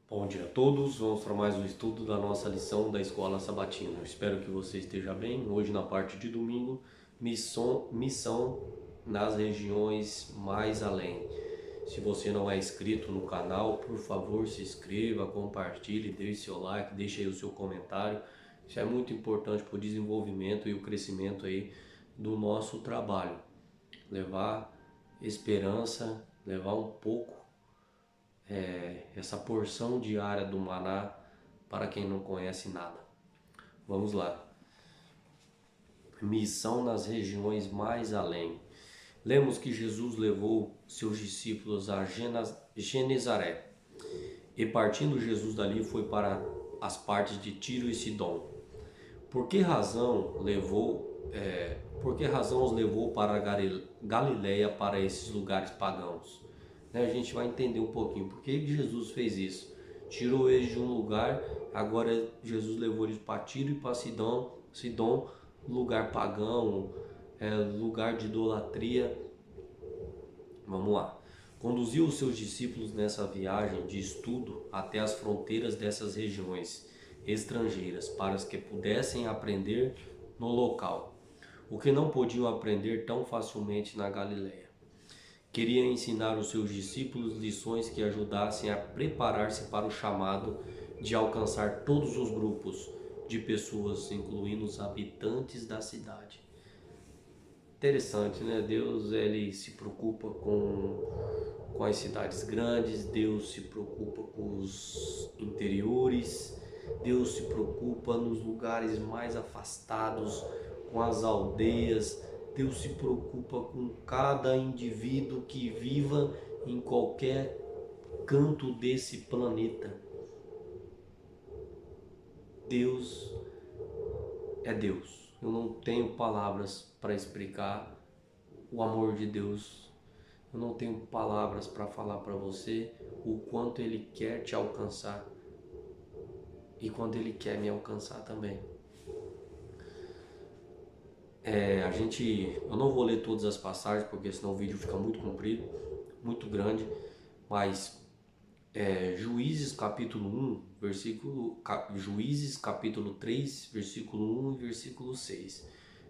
Bom dia a todos, vamos para mais um estudo da nossa lição da Escola Sabatina. Eu espero que você esteja bem. Hoje, na parte de domingo, missão nas regiões mais além. Se você não é inscrito no canal, por favor se inscreva, compartilhe, deixe seu like, deixe aí o seu comentário. Isso é muito importante para o desenvolvimento e o crescimento aí do nosso trabalho. Levar esperança, levar um pouco essa porção diária do maná para quem não conhece nada. Vamos lá. Missão nas regiões mais além. Lemos que Jesus levou seus discípulos a Genezaré e partindo Jesus dali foi para as partes de Tiro e Sidom. Por que razão os levou para Galileia, para esses lugares pagãos? A gente vai entender um pouquinho por que Jesus fez isso. Tirou eles de um lugar, agora Jesus levou eles para Tiro e para Sidom, lugar pagão, lugar de idolatria. Vamos lá. Conduziu os seus discípulos nessa viagem de estudo até as fronteiras dessas regiões estrangeiras, para que pudessem aprender no local, o que não podiam aprender tão facilmente na Galileia. Queria ensinar os seus discípulos lições que ajudassem a preparar-se para o chamado de alcançar todos os grupos de pessoas, incluindo os habitantes da cidade. Interessante, né? Deus ele se preocupa com as cidades grandes, Deus se preocupa com os interiores, Deus se preocupa nos lugares mais afastados, com as aldeias. Deus se preocupa com cada indivíduo que viva em qualquer canto desse planeta. Deus é Deus. Eu não tenho palavras para explicar o amor de Deus. Eu não tenho palavras para falar para você o quanto Ele quer te alcançar e quanto Ele quer me alcançar também. Eu não vou ler todas as passagens, porque senão o vídeo fica muito comprido, muito grande, mas Juízes capítulo 1, Juízes capítulo 3, versículo 1 e versículo 6.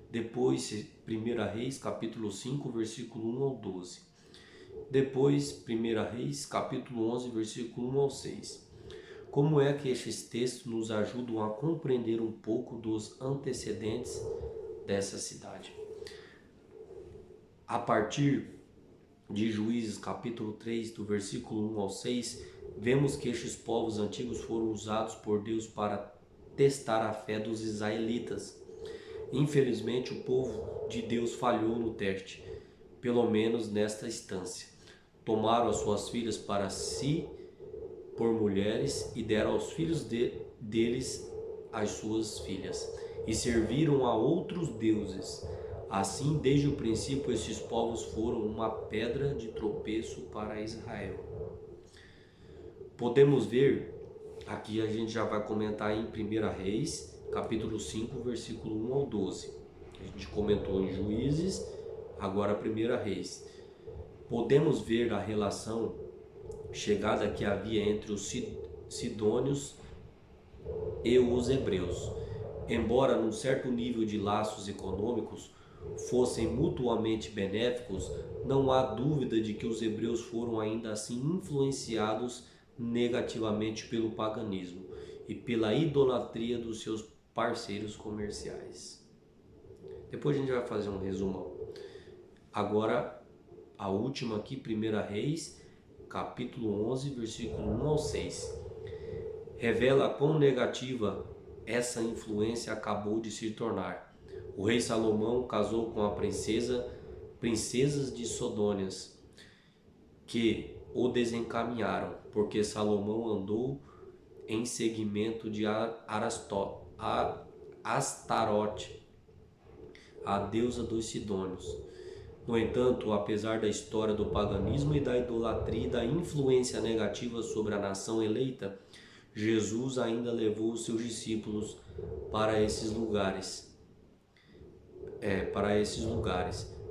Depois 1 Reis capítulo 5, versículo 1 ao 12. Depois 1 Reis capítulo 11, versículo 1 ao 6. Como é que estes textos nos ajudam a compreender um pouco dos antecedentes dessa cidade? A partir de Juízes capítulo 3, do versículo 1 ao 6, vemos que estes povos antigos foram usados por Deus para testar a fé dos israelitas. Infelizmente, o povo de Deus falhou no teste, pelo menos nesta instância. Tomaram as suas filhas para si por mulheres e deram aos filhos deles as suas filhas, e serviram a outros deuses. Assim, desde o princípio, esses povos foram uma pedra de tropeço para Israel. Podemos ver, aqui a gente já vai comentar em 1 Reis, capítulo 5, versículo 1 ao 12. A gente comentou em Juízes, agora 1 Reis. Podemos ver a relação chegada que havia entre os sidônios e os hebreus. Embora num certo nível de laços econômicos fossem mutuamente benéficos, não há dúvida de que os hebreus foram ainda assim influenciados negativamente pelo paganismo e pela idolatria dos seus parceiros comerciais. Depois a gente vai fazer um resumão. Agora, a última aqui, 1 Reis, capítulo 11, versículo 1 ao 6. Revela quão negativa essa influência acabou de se tornar. O rei Salomão casou com a princesas de Sodônias, que o desencaminharam, porque Salomão andou em seguimento de Astarote, a deusa dos sidônios. No entanto, apesar da história do paganismo e da idolatria e da influência negativa sobre a nação eleita, Jesus ainda levou os seus discípulos para esses lugares.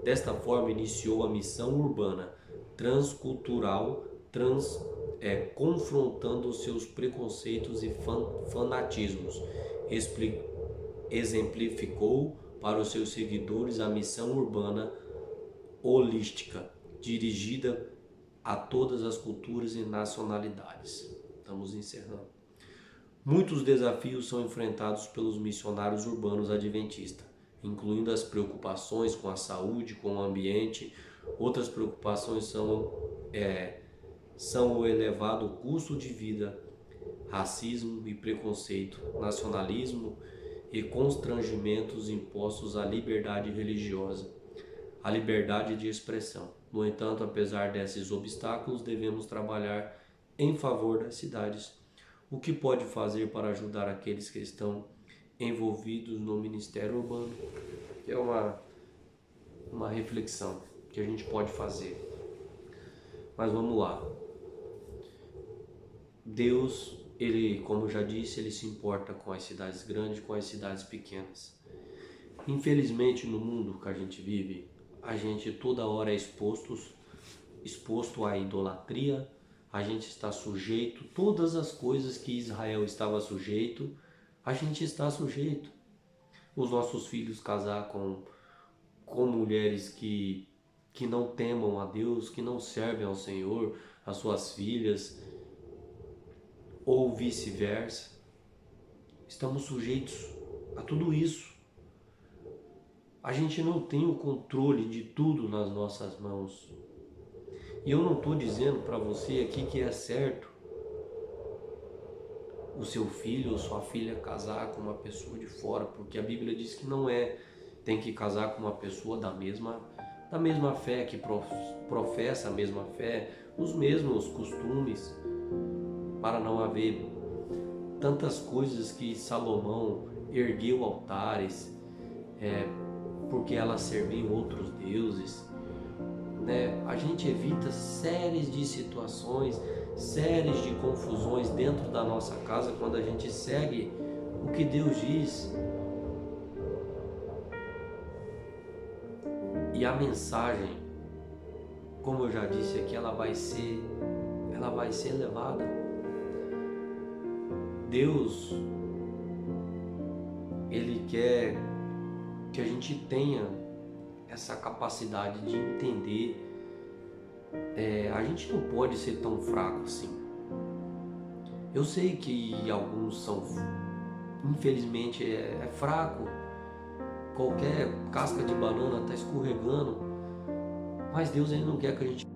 Desta forma, iniciou a missão urbana, transcultural, confrontando seus preconceitos e fanatismos. Exemplificou para os seus seguidores a missão urbana holística, dirigida a todas as culturas e nacionalidades. Estamos encerrando. Muitos desafios são enfrentados pelos missionários urbanos adventistas, incluindo as preocupações com a saúde, com o ambiente. Outras preocupações são o elevado custo de vida, racismo e preconceito, nacionalismo e constrangimentos impostos à liberdade religiosa, à liberdade de expressão. No entanto, apesar desses obstáculos, devemos trabalhar em favor das cidades. O que pode fazer para ajudar aqueles que estão envolvidos no ministério urbano? É uma reflexão que a gente pode fazer. Mas vamos lá. Deus, ele, como eu já disse, ele se importa com as cidades grandes, com as cidades pequenas. Infelizmente, no mundo que a gente vive, a gente toda hora é exposto à idolatria. A gente está sujeito, todas as coisas que Israel estava sujeito, a gente está sujeito. Os nossos filhos casar com mulheres que não temam a Deus, que não servem ao Senhor, as suas filhas, ou vice-versa. Estamos sujeitos a tudo isso. A gente não tem o controle de tudo nas nossas mãos. E eu não estou dizendo para você aqui que é certo o seu filho ou sua filha casar com uma pessoa de fora, porque a Bíblia diz que não é. Tem que casar com uma pessoa da mesma fé, que professa a mesma fé, os mesmos costumes, para não haver tantas coisas que Salomão ergueu altares, porque elas serviam outros deuses. A gente evita séries de situações, séries de confusões dentro da nossa casa quando a gente segue o que Deus diz. E a mensagem, como eu já disse aqui, ela vai ser elevada. Deus, ele quer que a gente tenha essa capacidade de entender. A gente não pode ser tão fraco assim. Eu sei que alguns são, infelizmente, é fraco. Qualquer casca de banana está escorregando. Mas Deus, ele não quer que a gente